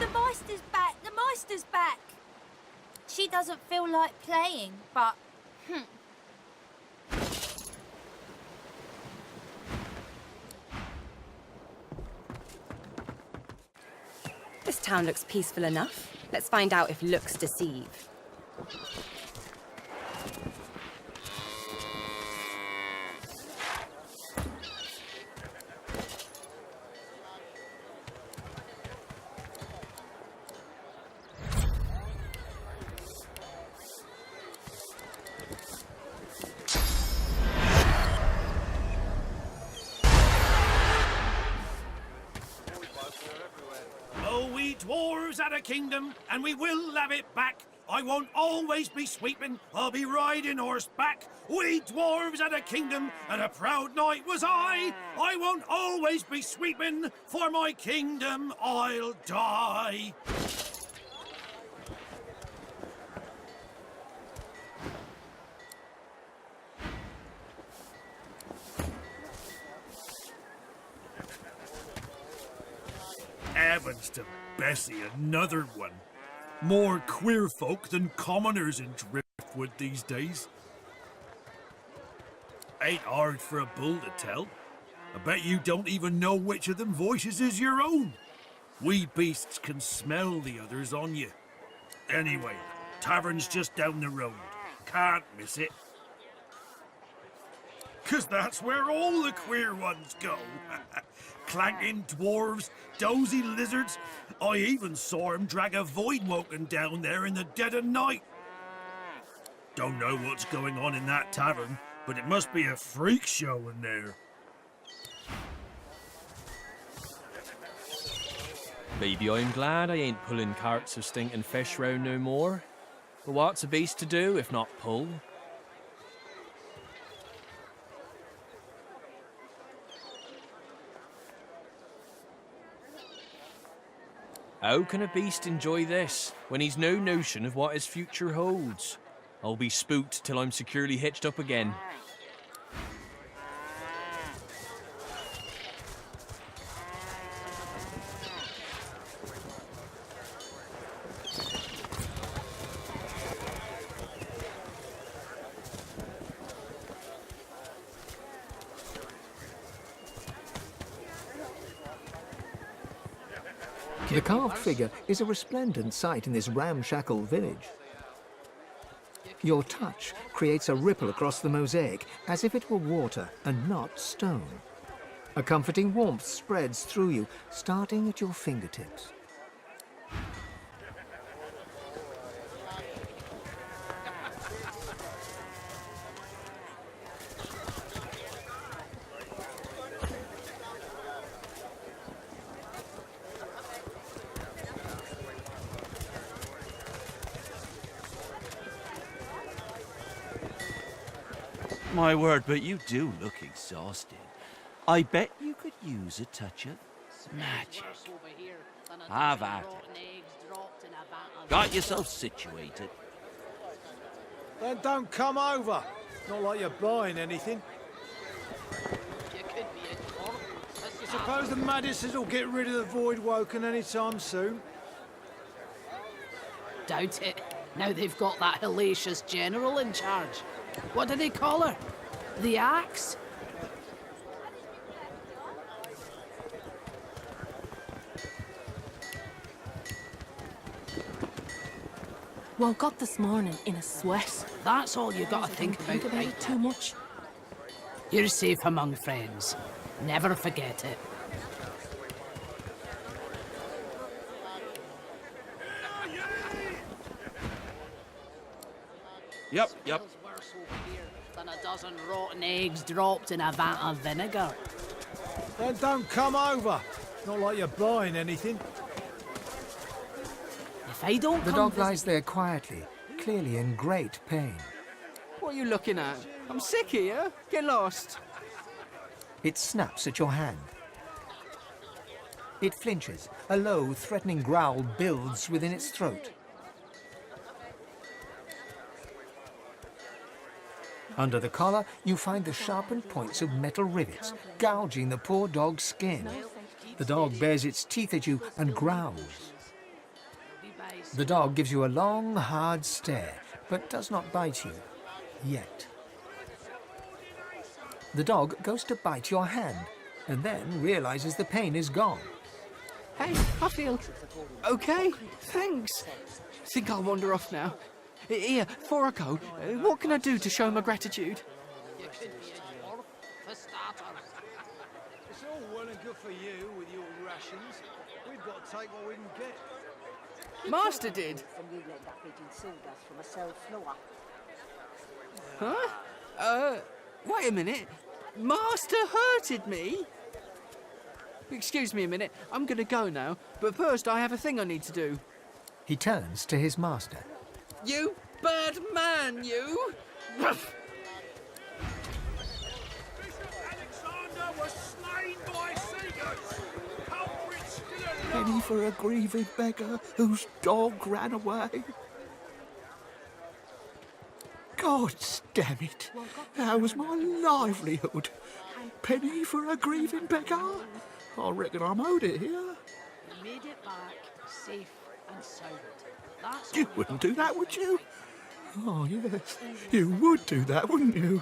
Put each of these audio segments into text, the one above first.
The Meister's back! The Meister's back! She doesn't feel like playing, but... This town looks peaceful enough. Let's find out if looks deceive. Dwarves had a kingdom, and we will have it back. I won't always be sweeping, I'll be riding horseback. We dwarves had a kingdom, and a proud knight was I. I won't always be sweeping, for my kingdom I'll die. Heavens to Bessie, another one. More queer folk than commoners in Driftwood these days. Ain't hard for a bull to tell. I bet you don't even know which of them voices is your own. We beasts can smell the others on you. Anyway, tavern's just down the road. Can't miss it. 'Cause that's where all the queer ones go. Clanking dwarves, dozy lizards. I even saw him drag a void-woken down there in the dead of night. Don't know what's going on in that tavern, but it must be a freak show in there. Maybe I'm glad I ain't pulling carts of stinking fish round no more. But what's a beast to do if not pull? How can a beast enjoy this, when he's no notion of what his future holds? I'll be spooked till I'm securely hitched up again. The carved figure is a resplendent sight in this ramshackle village. Your touch creates a ripple across the mosaic, as if it were water and not stone. A comforting warmth spreads through you, starting at your fingertips. My word, but you do look exhausted. I bet you could use a touch of magic. Have at it. Got yourself situated. Then don't come over. Not like you're buying anything. I suppose the Madisons will get rid of the void woken anytime soon. Doubt it. Now they've got that hellacious general in charge. What do they call her? The Axe? Woke up this morning in a sweat. That's all you gotta think about right it too much. You're safe among friends. Never forget it. Yep. Worse over here than a dozen rotten eggs dropped in a vat of vinegar. Then don't come over. Not like you're buying anything. If I don't The come dog lies there quietly, clearly in great pain. What are you looking at? I'm sick here. Get lost. It snaps at your hand. It flinches. A low, threatening growl builds within its throat. Under the collar, you find the sharpened points of metal rivets, gouging the poor dog's skin. The dog bares its teeth at you and growls. The dog gives you a long, hard stare, but does not bite you. Yet. The dog goes to bite your hand, and then realizes the pain is gone. Hey, I feel okay, thanks. Think I'll wander off now. Here, before I go, what can I do to show my gratitude? You could be a dwarf, for starters. It's all well and good for you with your rations. We've got to take what we can get. Master did. Huh? Wait a minute. Master hurted me? Excuse me a minute. I'm gonna go now, but first I have a thing I need to do. He turns to his master. You bad man, you! Alexander was slain by seagulls. Culprit still alive. Penny for a grieving beggar whose dog ran away. God damn it. That was my livelihood. Penny for a grieving beggar? I reckon I'm owed it here. You made it back, safe and sound. That's You all wouldn't got. do that, would you? Oh, yes. You would do that, wouldn't you?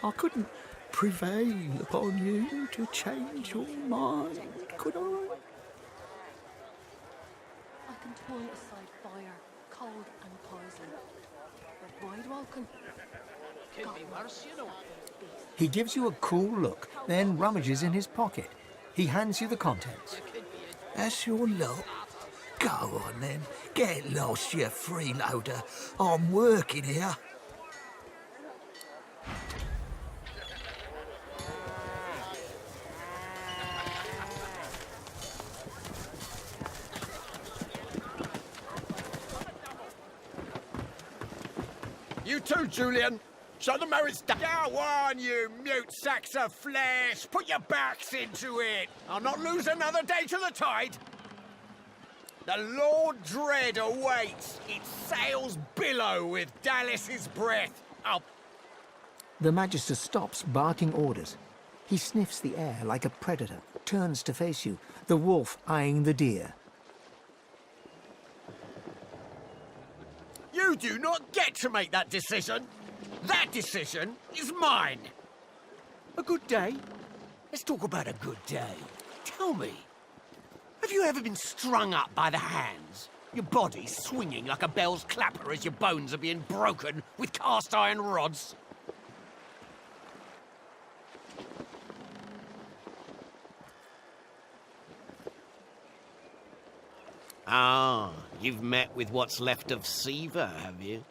I couldn't prevail upon you to change your mind, could I? I can toil aside fire, cold and poison. But void welcome. Could be worse, you know. He gives you a cool look, then rummages in his pocket. He hands you the contents. That's your luck. Go on then. Get lost, you freeloader. I'm working here. You too, Julian. Show the merits down. Go on, you mute sacks of flesh. Put your backs into it. I'll not lose another day to the tide. The Lord Dread awaits. Its sails billow with Dallas's breath. I'll... The Magister stops, barking orders. He sniffs the air like a predator, turns to face you, the wolf eyeing the deer. You do not get to make that decision. That decision is mine. A good day? Let's talk about a good day. Tell me, have you ever been strung up by the hands? Your body swinging like a bell's clapper as your bones are being broken with cast iron rods? Ah, you've met with what's left of Siva, have you?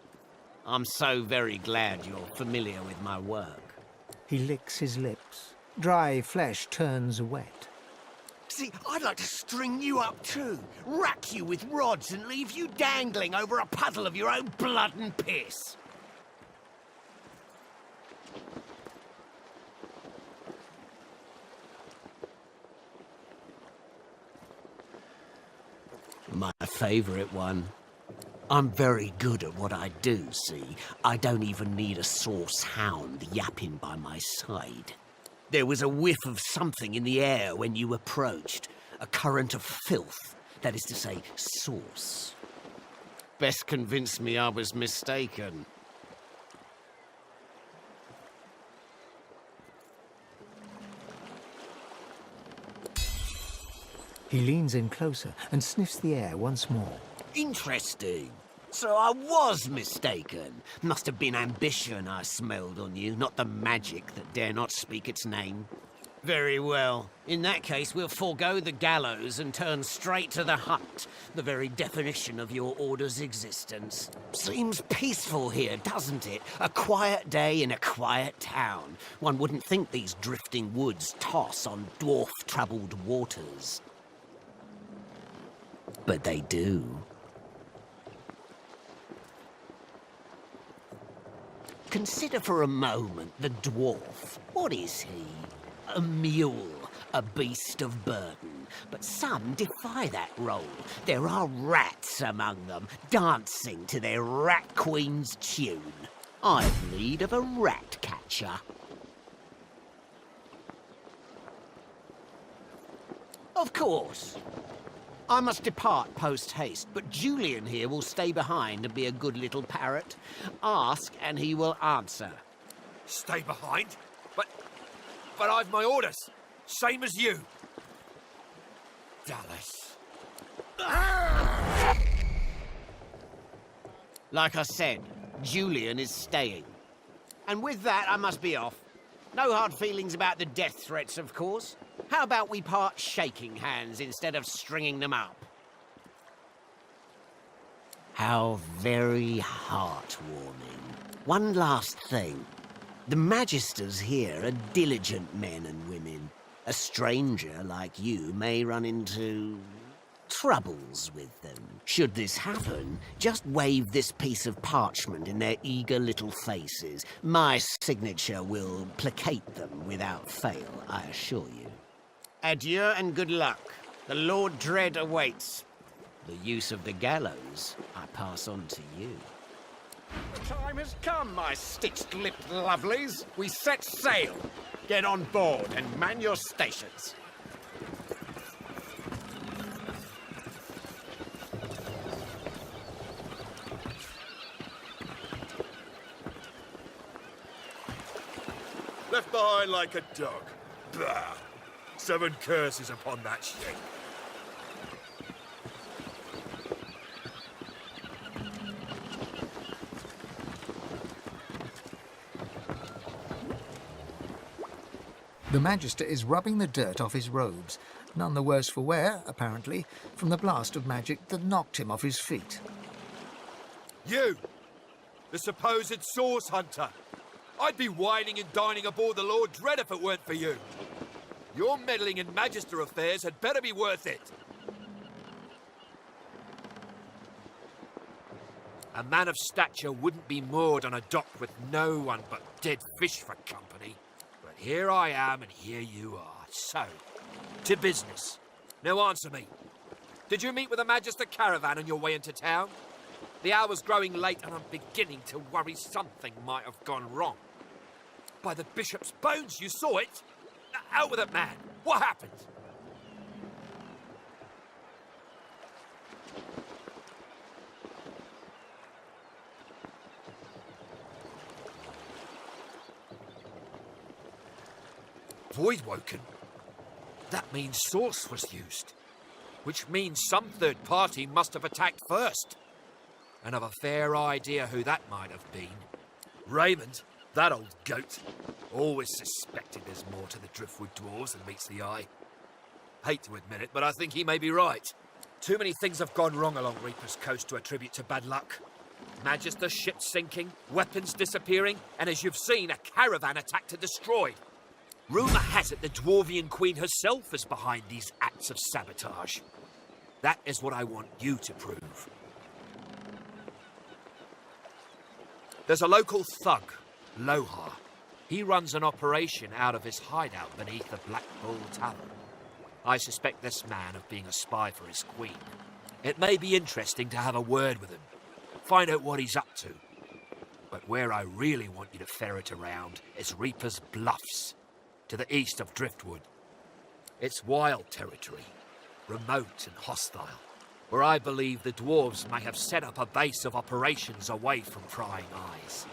I'm so very glad you're familiar with my work. He licks his lips. Dry flesh turns wet. See, I'd like to string you up too, rack you with rods and leave you dangling over a puddle of your own blood and piss. My favourite one. I'm very good at what I do, see? I don't even need a sauce hound yapping by my side. There was a whiff of something in the air when you approached. A current of filth, that is to say, sauce. Best convince me I was mistaken. He leans in closer and sniffs the air once more. Interesting. So I was mistaken. Must have been ambition I smelled on you, not the magic that dare not speak its name. Very well. In that case, we'll forego the gallows and turn straight to the hunt, the very definition of your order's existence. Seems peaceful here, doesn't it? A quiet day in a quiet town. One wouldn't think these drifting woods toss on dwarf-troubled waters. But they do. Consider for a moment the dwarf. What is he? A mule, a beast of burden. But some defy that role. There are rats among them, dancing to their rat queen's tune. I've need of a rat catcher. Of course. I must depart post-haste, but Julian here will stay behind and be a good little parrot. Ask, and he will answer. Stay behind? But I've my orders. Same as you. Dallas. Like I said, Julian is staying. And with that, I must be off. No hard feelings about the death threats, of course. How about we part shaking hands instead of stringing them up? How very heartwarming. One last thing. The Magisters here are diligent men and women. A stranger like you may run into troubles with them. Should this happen, just wave this piece of parchment in their eager little faces. My signature will placate them without fail, I assure you. Adieu and good luck. The Lord Dread awaits. The use of the gallows I pass on to you. The time has come, my stitched-lipped lovelies. We set sail. Get on board and man your stations. Left behind like a dog. Bah! 7 curses upon that shit. The Magister is rubbing the dirt off his robes, none the worse for wear, apparently, from the blast of magic that knocked him off his feet. You! The supposed source hunter! I'd be whining and dining aboard the Lord Dread if it weren't for you. Your meddling in Magister affairs had better be worth it. A man of stature wouldn't be moored on a dock with no one but dead fish for company. But here I am and here you are. So, to business. Now answer me. Did you meet with a Magister caravan on your way into town? The hour's growing late and I'm beginning to worry something might have gone wrong. By the Bishop's bones, you saw it? Out with it, man. What happened? Voidwoken? That means source was used. Which means some third party must have attacked first. And I've a fair idea who that might have been. Raymond, that old goat. Always suspected there's more to the Driftwood dwarves than meets the eye. Hate to admit it, but I think he may be right. Too many things have gone wrong along Reaper's Coast to attribute to bad luck. Magister ships sinking, weapons disappearing, and as you've seen, a caravan attacked and destroyed. Rumour has it the Dwarvian Queen herself is behind these acts of sabotage. That is what I want you to prove. There's a local thug, Lohar. He runs an operation out of his hideout beneath the Black Bull Tavern. I suspect this man of being a spy for his queen. It may be interesting to have a word with him, find out what he's up to. But where I really want you to ferret around is Reaper's Bluffs, to the east of Driftwood. It's wild territory, remote and hostile, where I believe the dwarves may have set up a base of operations away from prying eyes.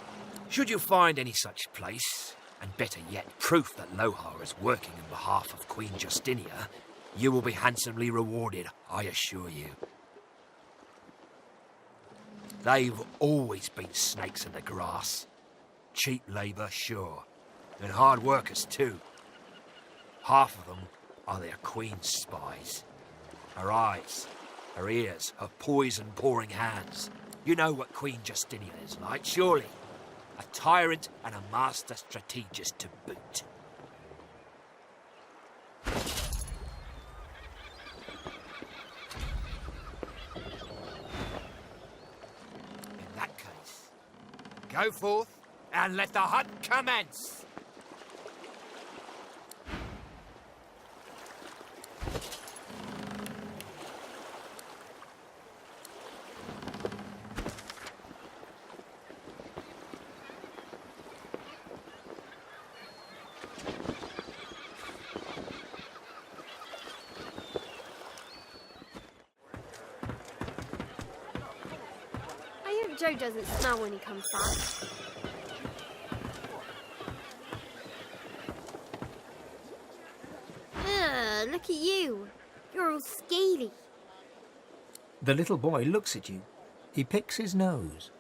Should you find any such place, and better yet, proof that Lohar is working in behalf of Queen Justinia, you will be handsomely rewarded, I assure you. They've always been snakes in the grass. Cheap labour, sure, and hard workers too. Half of them are their queen's spies. Her eyes, her ears, her poison-pouring hands. You know what Queen Justinia is like, surely. A tyrant and a master strategist to boot. In that case, go forth and let the hunt commence. Joe doesn't smell when he comes back. Look at you. You're all scaly. The little boy looks at you. He picks his nose.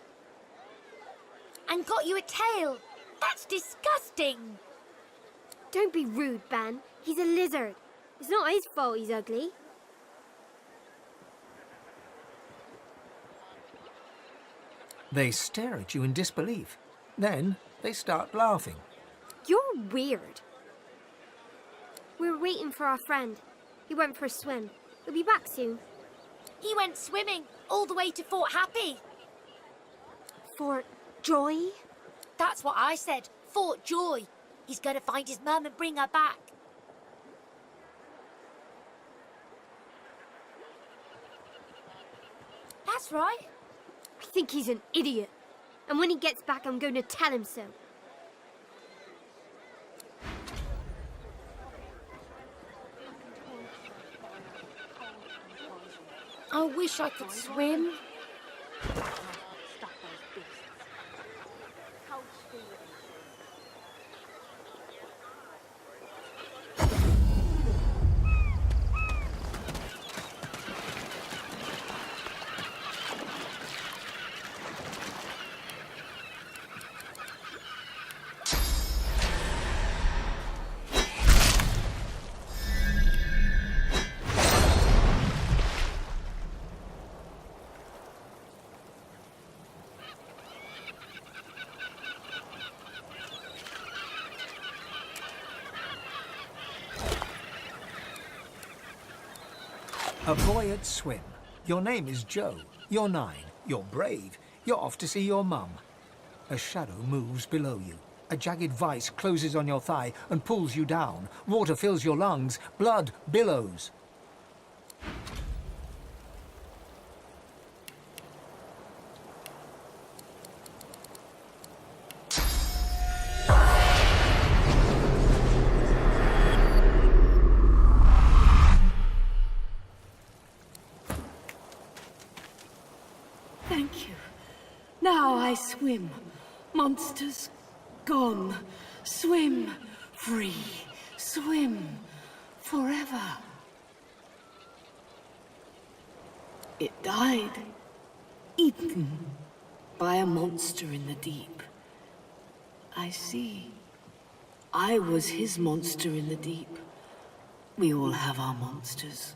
And got you a tail. That's disgusting. Don't be rude, Ben. He's a lizard. It's not his fault he's ugly. They stare at you in disbelief. Then they start laughing. You're weird. We're waiting for our friend. He went for a swim. He'll be back soon. He went swimming all the way to Fort Happy. Fort Joy? That's what I said. Fort Joy. He's going to find his mum and bring her back. That's right. I think he's an idiot. And when he gets back, I'm going to tell him so. I wish I could swim. A boy at swim. Your name is Joe. You're 9. You're brave. You're off to see your mum. A shadow moves below you. A jagged vice closes on your thigh and pulls you down. Water fills your lungs. Blood billows. Thank you. Now I swim. Monsters gone. Swim free. Swim forever. It died. Eaten by a monster in the deep. I see. I was his monster in the deep. We all have our monsters.